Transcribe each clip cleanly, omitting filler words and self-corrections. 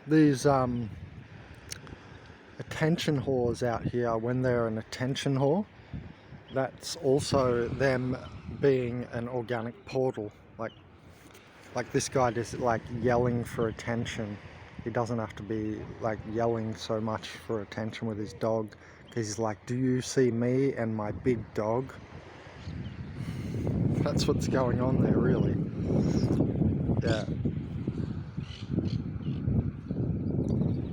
these attention whores out here, when they're an attention whore, that's also them being an organic portal. Like this guy just like yelling for attention. He doesn't have to be like yelling so much for attention with his dog, because he's like, do you see me and my big dog? That's what's going on there, really. Yeah.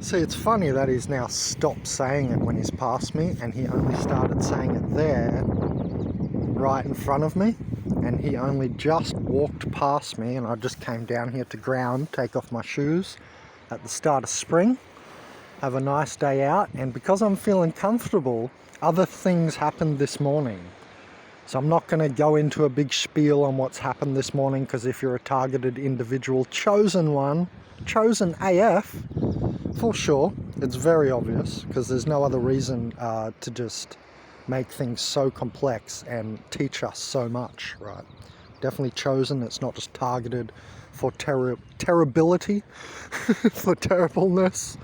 See, it's funny that he's now stopped saying it when he's past me, and he only started saying it there, right in front of me, and he only just walked past me, and I just came down here to ground, take off my shoes at the start of spring, have a nice day out, and because I'm feeling comfortable, other things happened this morning. So I'm not going to go into a big spiel on what's happened this morning, because if you're a targeted individual, chosen one, chosen AF, for sure, it's very obvious, because there's no other reason to just make things so complex and teach us so much, right? Definitely chosen. It's not just targeted for terribility, for terribleness.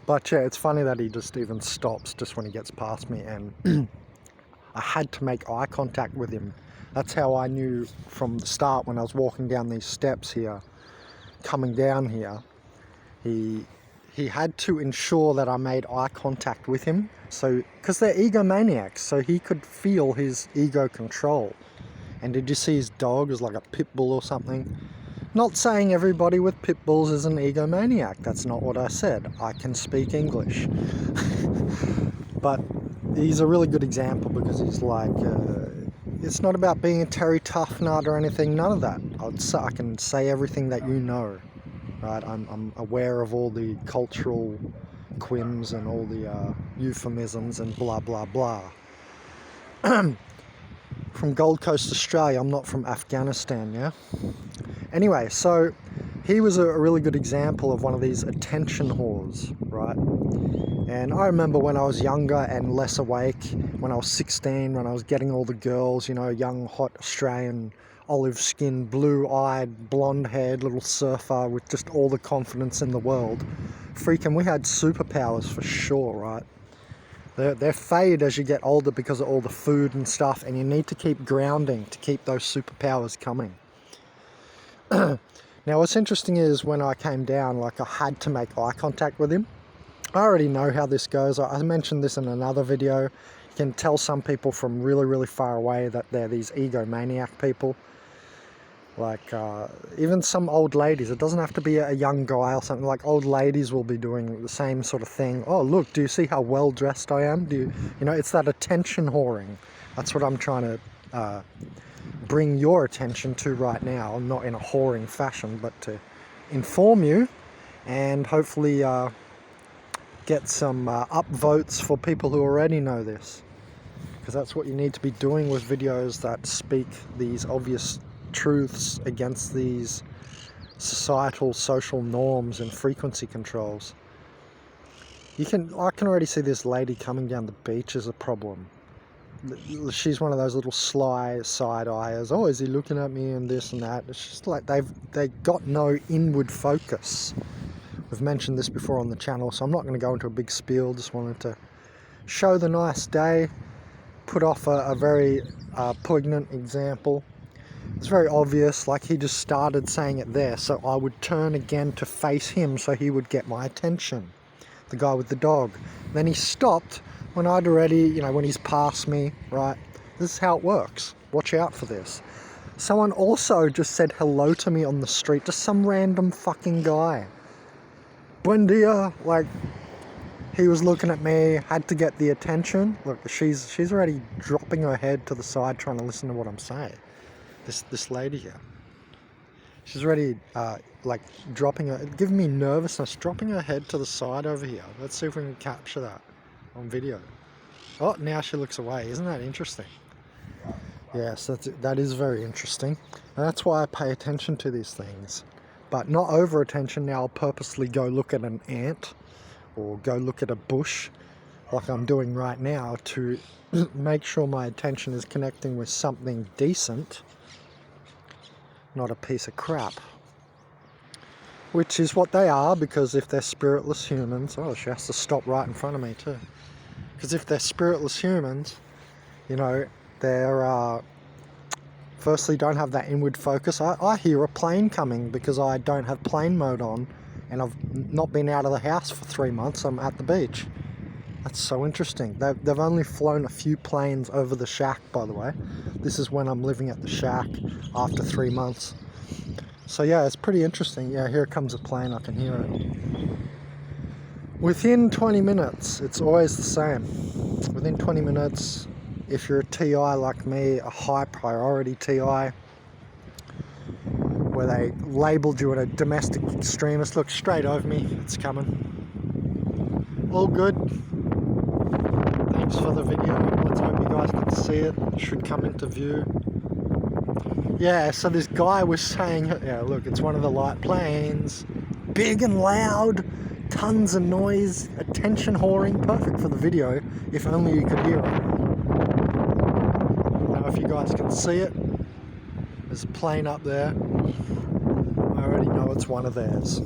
But yeah, it's funny that he just even stops just when he gets past me, and I had to make eye contact with him. That's how I knew from the start when I was walking down these steps here, coming down here. He had to ensure that I made eye contact with him, so because they're egomaniacs, so he could feel his ego control. And did you see his dog? It was like a pit bull or something. Not saying everybody with pit bulls is an egomaniac. That's not what I said. I can speak English. But he's a really good example, because he's like, it's not about being a Terry Tough Nut or anything. None of that. I can say everything that you know. Right, I'm aware of all the cultural quims and all the euphemisms and blah blah blah. From Gold Coast, Australia. I'm not from Afghanistan, yeah? Anyway, so he was a really good example of one of these attention whores, right? And I remember when I was younger and less awake, when I was 16, when I was getting all the girls, you know, young, hot Australian, olive-skinned, blue-eyed, blonde-haired little surfer with just all the confidence in the world. Freaking, we had superpowers for sure, right? They're fade as you get older because of all the food and stuff, and you need to keep grounding to keep those superpowers coming. Now, what's interesting is when I came down, like, I had to make eye contact with him. I already know how this goes. I mentioned this in another video. You can tell some people from really, really far away that they're these egomaniac people. Like, even some old ladies. It doesn't have to be a young guy or something. Like, old ladies will be doing the same sort of thing. Oh, look, do you see how well dressed I am? You know, it's that attention whoring. That's what I'm trying to bring your attention to right now. Not in a whoring fashion, but to inform you and hopefully get some upvotes for people who already know this. Because that's what you need to be doing with videos that speak these obvious truths against these societal social norms and frequency controls. I can already see this lady coming down the beach as a problem. She's one of those little sly side-eyers. Oh, is he looking at me and this and that? It's just like they got no inward focus. We've mentioned this before on the channel, so I'm not going to go into a big spiel. Just wanted to show the nice day, put off a very poignant example. It's very obvious, like he just started saying it there, so I would turn again to face him so he would get my attention, the guy with the dog. Then he stopped when I'd already, you know, when he's past me, right? This is how it works. Watch out for this. Someone also just said hello to me on the street, just some random fucking guy. Buen dia, like, he was looking at me, had to get the attention. Look, she's already dropping her head to the side trying to listen to what I'm saying. This lady here, she's already like dropping her, giving me nervousness, dropping her head to the side over here. Let's see if we can capture that on video. Oh, now she looks away. Isn't that interesting? Yes, that is very interesting, and that's why I pay attention to these things, but not over attention. Now I'll purposely go look at an ant or go look at a bush like I'm doing right now to make sure my attention is connecting with something decent, not a piece of crap. which is what they are, because if they're spiritless humans, oh, she has to stop right in front of me too, because if they're spiritless humans, you know, they're firstly don't have that inward focus. I hear a plane coming because I don't have plane mode on, and I've not been out of the house for 3 months. I'm at the beach. That's so interesting. They've only flown a few planes over the shack, by the way. This is when I'm living at the shack after 3 months. So yeah, it's pretty interesting. Yeah, here comes a plane, I can hear it. Within 20 minutes, it's always the same. Within 20 minutes, if you're a TI like me, a high priority TI, where they labelled you a domestic extremist, look straight over me, it's coming. All good. Thanks for the video. Let's hope you guys can see it. It should come into view. Yeah, so this guy was saying, yeah, look, it's one of the light planes. Big and loud, tons of noise, attention whoring, perfect for the video, if only you could hear it. Now if you guys can see it, there's a plane up there. I already know it's one of theirs.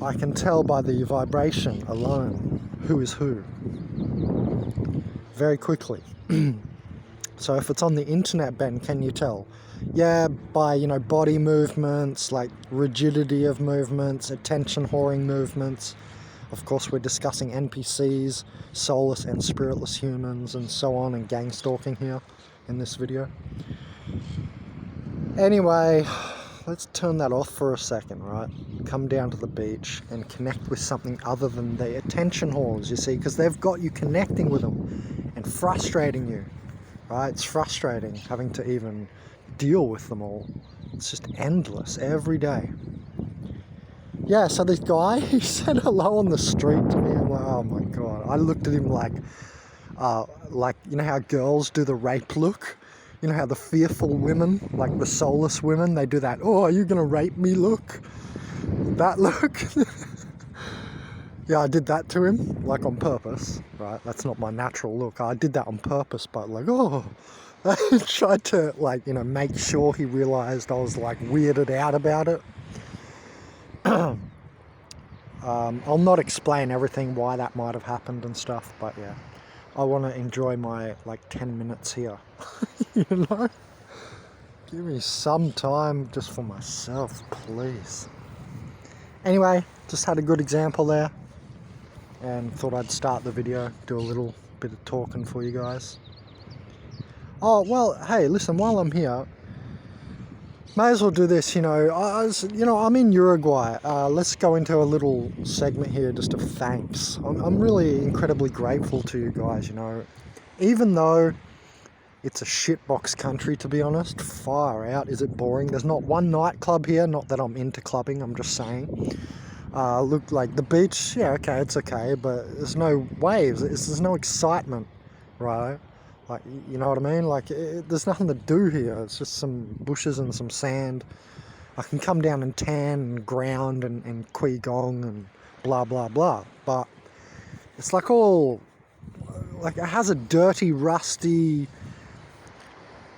I can tell by the vibration alone who is who. Very quickly. So if it's on the internet, Ben, can you tell? Yeah, by, you know, body movements, like rigidity of movements, attention whoring movements. Of course, we're discussing NPCs, soulless and spiritless humans, and so on, and gang stalking here in this video. Anyway, let's turn that off for a second, right? Come down to the beach and connect with something other than the attention whores, you see, because they've got you connecting with them and frustrating you. Right? It's frustrating having to even deal with them all. It's just endless every day. Yeah, so this guy, he said hello on the street to me. I'm like, oh my god. I looked at him like, you know how girls do the rape look? You know how the fearful women, like the soulless women, they do that, oh, are you gonna rape me look? That look. Yeah, I did that to him, like on purpose, right? That's not my natural look. I did that on purpose, but like, oh, I tried to, like, you know, make sure he realized I was like weirded out about it. I'll not explain everything why that might have happened and stuff, but yeah, I want to enjoy my like 10 minutes here. You know, give me some time just for myself, please. Anyway, just had a good example there, and thought I'd start the video, do a little bit of talking for you guys. Oh, well, hey, listen, while I'm here, may as well do this, you know, I'm in Uruguay. Let's go into a little segment here just of thanks. I'm really incredibly grateful to you guys, you know, even though it's a shitbox country, to be honest. Far out, is it boring? There's not one nightclub here, not that I'm into clubbing, I'm just saying. Look, like the beach, yeah, okay, it's okay, but there's no waves, there's no excitement, right? Like, you know what I mean? Like, there's nothing to do here. It's just some bushes and some sand. I can come down and tan and ground and Qigong and blah, blah, blah. But it's like all, like it has a dirty, rusty,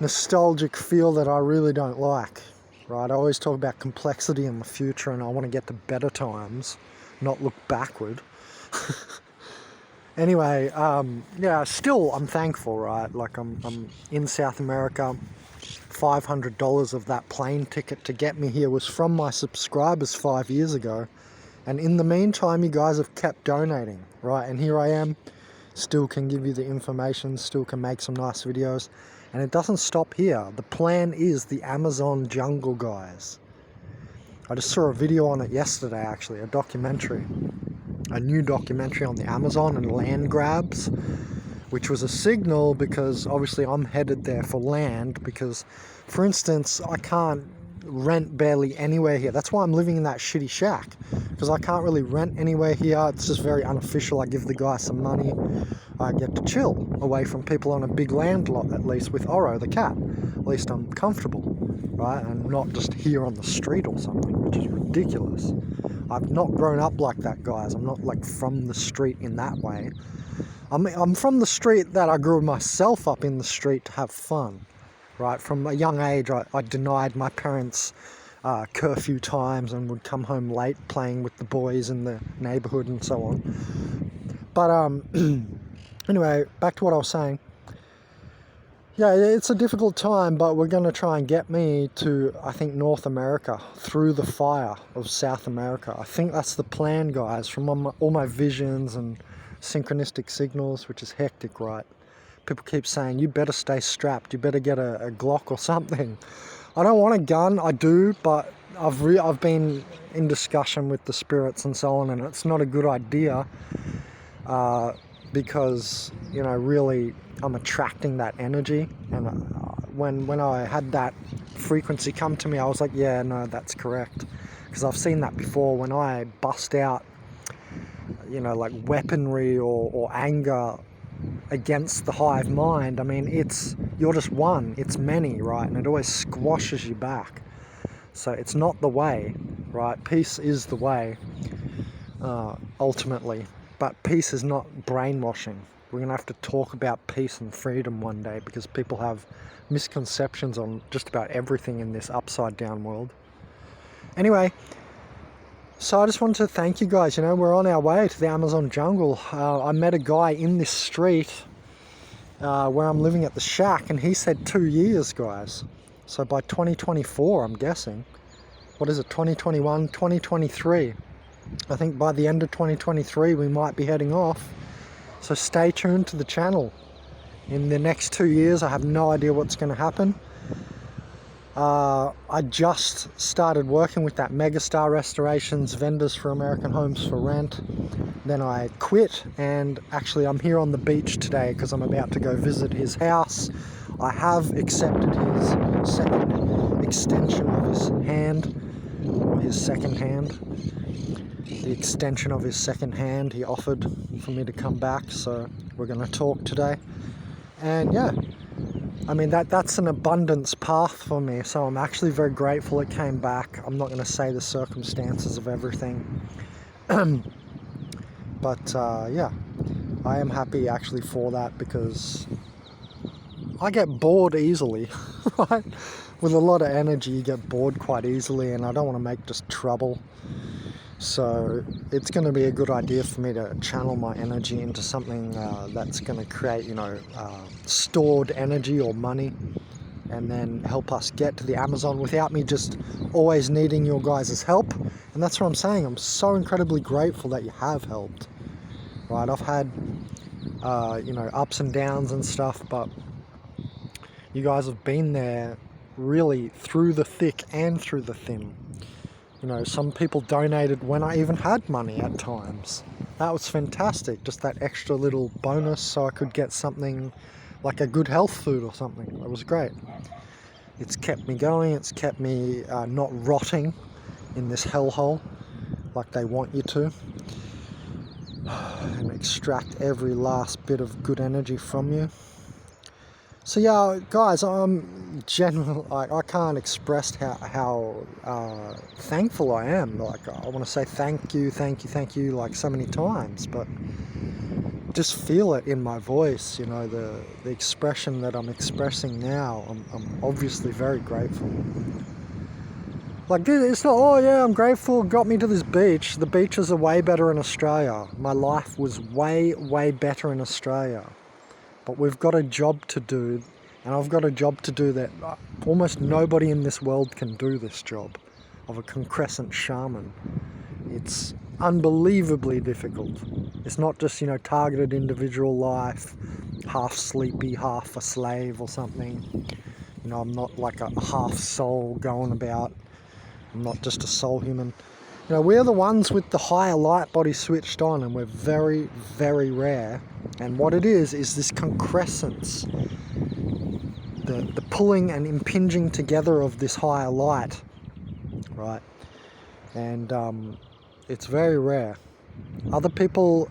nostalgic feel that I really don't like. Right, I always talk about complexity in the future, and I want to get to better times, not look backward. Anyway, yeah, still I'm thankful, right? Like I'm in South America. $500 of that plane ticket to get me here was from my subscribers 5 years ago, and in the meantime, you guys have kept donating, right? And here I am, still can give you the information, still can make some nice videos. And it doesn't stop here. The plan is the Amazon jungle, guys. I just saw a video on it yesterday, actually, a documentary. A new documentary on the Amazon and land grabs, which was a signal because obviously I'm headed there for land because, for instance, I can't rent barely anywhere here. That's why I'm living in that shitty shack, because I can't really rent anywhere here. It's just very unofficial. I give the guy some money. I get to chill away from people on a big land lot, at least with Oro, the cat. At least I'm comfortable, right? And not just here on the street or something, which is ridiculous. I've not grown up like that, guys. I'm not like from the street in that way. I'm from the street that I grew myself up in the street to have fun, right? From a young age, I denied my parents curfew times and would come home late playing with the boys in the neighborhood and so on. But anyway, back to what I was saying. Yeah, it's a difficult time, but we're going to try and get me to, I think, North America, through the fire of South America. I think that's the plan, guys, from all my visions and synchronistic signals, which is hectic, right? People keep saying, you better stay strapped, you better get a Glock or something. I don't want a gun, I do, but I've been in discussion with the spirits and so on, and it's not a good idea because, you know, really I'm attracting that energy. And when I had that frequency come to me, I was like, yeah, no, that's correct. Because I've seen that before when I bust out, you know, like weaponry or anger against the hive mind. I mean, you're just one, it's many, right? And it always squashes you back. So it's not the way, right? Peace is the way, ultimately. But peace is not brainwashing. We're going to have to talk about peace and freedom one day, because people have misconceptions on just about everything in this upside down world. Anyway, so I just wanted to thank you guys. You know, we're on our way to the Amazon jungle. I met a guy in this street where I'm living at the shack, and he said 2 years, guys. So by 2024, I'm guessing. What is it, 2021, 2023? I think by the end of 2023, we might be heading off. So stay tuned to the channel. In the next 2 years, I have no idea what's going to happen. I just started working with that Mega Star Restorations vendors for American Homes for Rent. Then I quit, and actually I'm here on the beach today because I'm about to go visit his house. I have accepted his second extension of his hand, or his second hand. The extension of his second hand he offered for me to come back, so we're going to talk today. And yeah, I mean, that's an abundance path for me, so I'm actually very grateful it came back. I'm not going to say the circumstances of everything, but yeah, I am happy actually for that, because I get bored easily, right? With a lot of energy, you get bored quite easily, and I don't want to make just trouble. So it's going to be a good idea for me to channel my energy into something that's going to create, you know, stored energy or money, and then help us get to the Amazon without me just always needing your guys' help. And that's what I'm saying. I'm so incredibly grateful that you have helped. Right? I've had, you know, ups and downs and stuff, but you guys have been there really through the thick and through the thin. You know, some people donated when I even had money at times. That was fantastic, just that extra little bonus so I could get something like a good health food or something. It was great. It's kept me going, it's kept me not rotting in this hellhole like they want you to, and extract every last bit of good energy from you. So yeah, guys, I'm genuinely, I can't express how thankful I am. Like, I want to say thank you like so many times, but just feel it in my voice, you know, the expression that I'm expressing now. I'm obviously very grateful. Like, it's not, oh yeah, I'm grateful, got me to this beach. The beaches are way better in Australia. My life was way better in Australia. But we've got a job to do, and I've got a job to do that almost nobody in this world can do, this job of a concrescent shaman. It's unbelievably difficult. It's not just, you know, targeted individual life, half sleepy, half a slave or something. You know, I'm not like a half soul going about. I'm not just a soul human. You know, we're the ones with the higher light body switched on, and we're very rare. And what it is this concrescence, the pulling and impinging together of this higher light, right? And it's very rare. Other people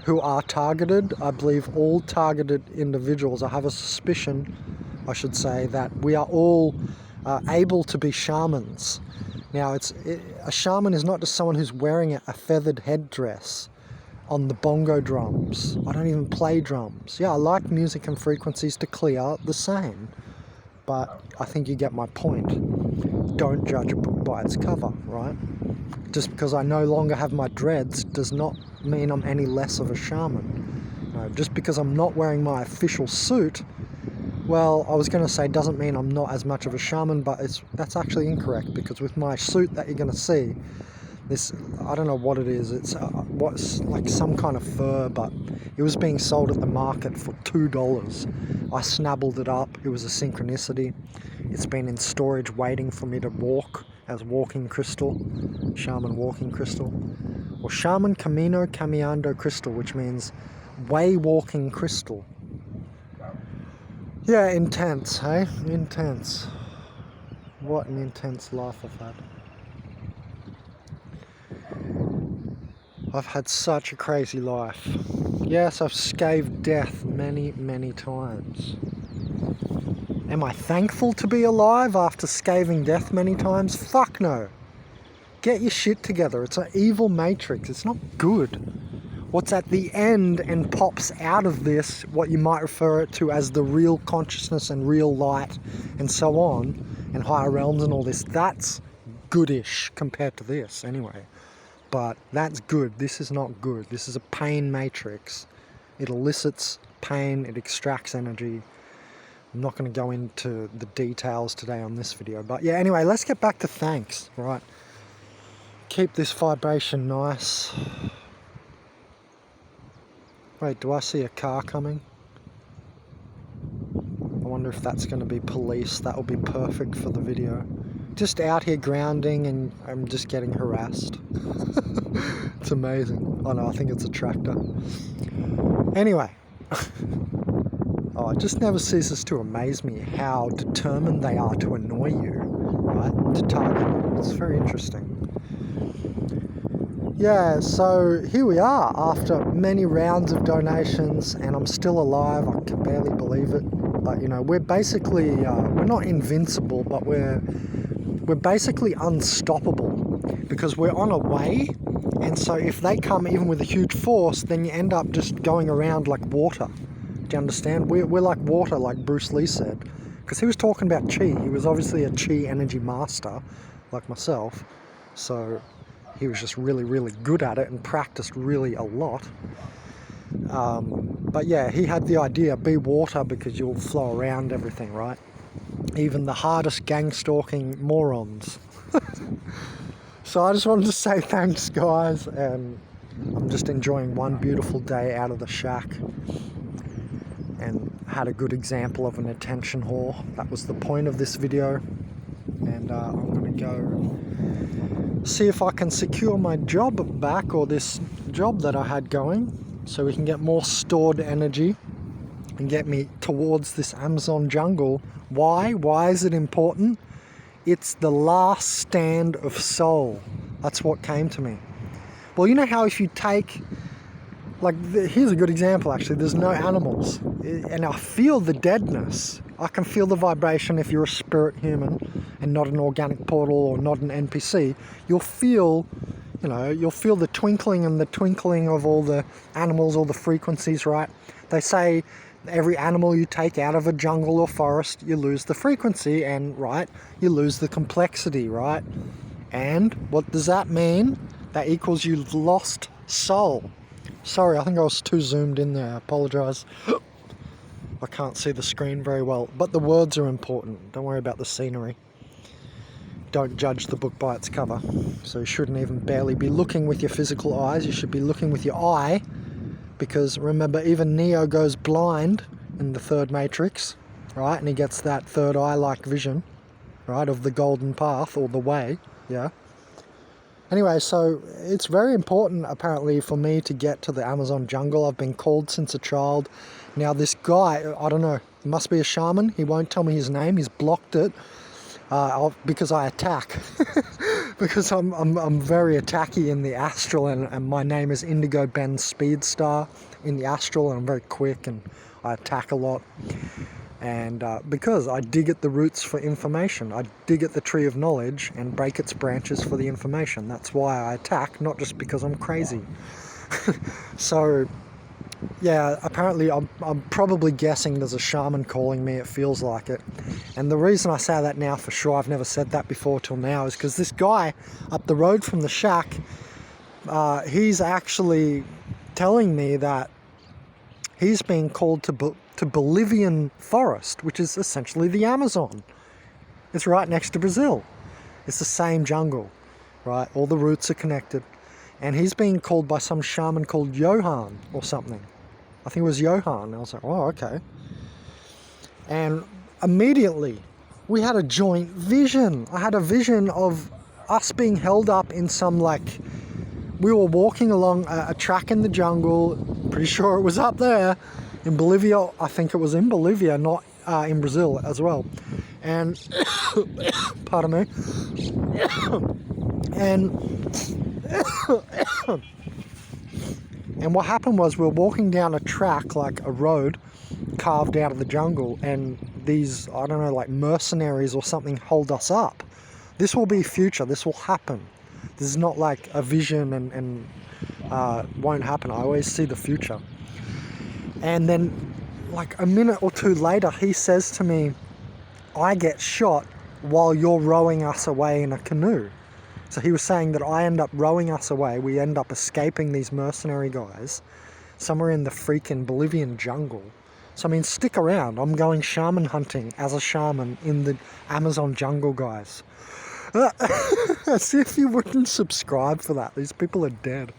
who are targeted, I believe all targeted individuals, I have a suspicion, I should say, that we are all able to be shamans. Now, a shaman is not just someone who's wearing a feathered headdress on the bongo drums. I don't even play drums. Yeah, I like music and frequencies to clear the same, but I think you get my point. don't judge a book by its cover, right? Just because I no longer have my dreads does not mean I'm any less of a shaman. No, just because I'm not wearing my official suit, well, I was going to say doesn't mean I'm not as much of a shaman, but that's actually incorrect, because with my suit that you're going to see, this, I don't know what it is, it's what's like some kind of fur, but it was being sold at the market for $2. I snabbled it up. It was a synchronicity. It's been in storage waiting for me to walk as walking crystal, shaman walking crystal, or shaman camino caminando crystal, which means way walking crystal. Yeah, intense, hey? Intense. What an intense life I've had. I've had such a crazy life. Yes, I've scaved death many, many times. Am I thankful to be alive after scaving death many times? Fuck no. Get your shit together. It's an evil matrix. It's not good. What's at the end and pops out of this, what you might refer it to as the real consciousness and real light and so on, and higher realms and all this, that's goodish compared to this anyway. But that's good. This is not good. This is a pain matrix. It elicits pain, it extracts energy. I'm not going to go into the details today on this video, but yeah, anyway, let's get back to thanks, right? Keep this vibration nice. Wait, do I see a car coming? I wonder if that's going to be police. That will be perfect for the video. Just out here grounding and I'm just getting harassed. It's amazing. Oh no, I think it's a tractor. Anyway. Oh, it just never ceases to amaze me how determined they are to annoy you, right? To target you. It's very interesting. Yeah, so here we are after many rounds of donations and I'm still alive. I can barely believe it. But, you know, we're basically, we're not invincible, but we're basically unstoppable because we're on a way. And so if they come even with a huge force, then you end up just going around like water. Do you understand? We're like water, like Bruce Lee said. Because he was talking about chi. He was obviously a chi energy master, like myself. So he was just really, really good at it and practiced really a lot. But yeah, he had the idea, be water because you'll flow around everything, right? Even the hardest gang stalking morons. So I just wanted to say thanks, guys, and I'm just enjoying one beautiful day out of the shack and had a good example of an attention whore. That was the point of this video, and I'm gonna go see if I can secure my job back, or this job that I had going, so we can get more stored energy and get me towards this Amazon jungle. Why? Why is it important? It's the last stand of soul. That's what came to me. Well, you know how if you take, like, here's a good example actually, there's no animals, and I feel the deadness. I can feel the vibration. If you're a spirit human and not an organic portal or not an NPC, you'll feel, you know, you'll feel the twinkling and the twinkling of all the animals, all the frequencies, right? They say every animal you take out of a jungle or forest, you lose the frequency, and right, you lose the complexity, right? And what does that mean? That equals you've lost soul. Sorry, I think I was too zoomed in there. I apologize. I can't see the screen very well, but the words are important. Don't worry about the scenery. Don't judge the book by its cover. So you shouldn't even barely be looking with your physical eyes. You should be looking with your eye, because remember, even Neo goes blind in the third Matrix, right? And he gets that third eye-like vision, right, of the golden path or the way, yeah? Anyway, so it's very important apparently for me to get to the Amazon jungle. I've been called since a child. Now this guy, I don't know, he must be a shaman. He won't tell me his name. He's blocked it because I attack. Because I'm very attacky in the astral, and my name is Indigo Ben Speedstar in the astral, and I'm very quick and I attack a lot. And because I dig at the roots for information, I dig at the tree of knowledge and break its branches for the information. That's why I attack, not just because I'm crazy. So yeah, apparently I'm probably guessing there's a shaman calling me, it feels like it. And the reason I say that now for sure, I've never said that before till now, is because this guy up the road from the shack, he's actually telling me that he's being called to Bolivian forest, which is essentially the Amazon. It's right next to Brazil. It's the same jungle, right? All the roots are connected. And he's being called by some shaman called Johan or something. I think it was Johan. I was like, oh, okay. And immediately we had a joint vision. I had a vision of us being held up in some, like, we were walking along a track in the jungle. Pretty sure it was up there in Bolivia. I think it was in Bolivia, not in Brazil as well. And pardon me. And what happened was we were walking down a track, like a road carved out of the jungle, and these, I don't know, like mercenaries or something hold us up. This will be future. This will happen. This is not like a vision and won't happen. I always see the future. And then like a minute or two later, he says to me, I get shot while you're rowing us away in a canoe. So he was saying that I end up rowing us away. We end up escaping these mercenary guys somewhere in the freaking Bolivian jungle. So I mean, stick around. I'm going shaman hunting as a shaman in the Amazon jungle, guys. See if you wouldn't subscribe for that. These people are dead.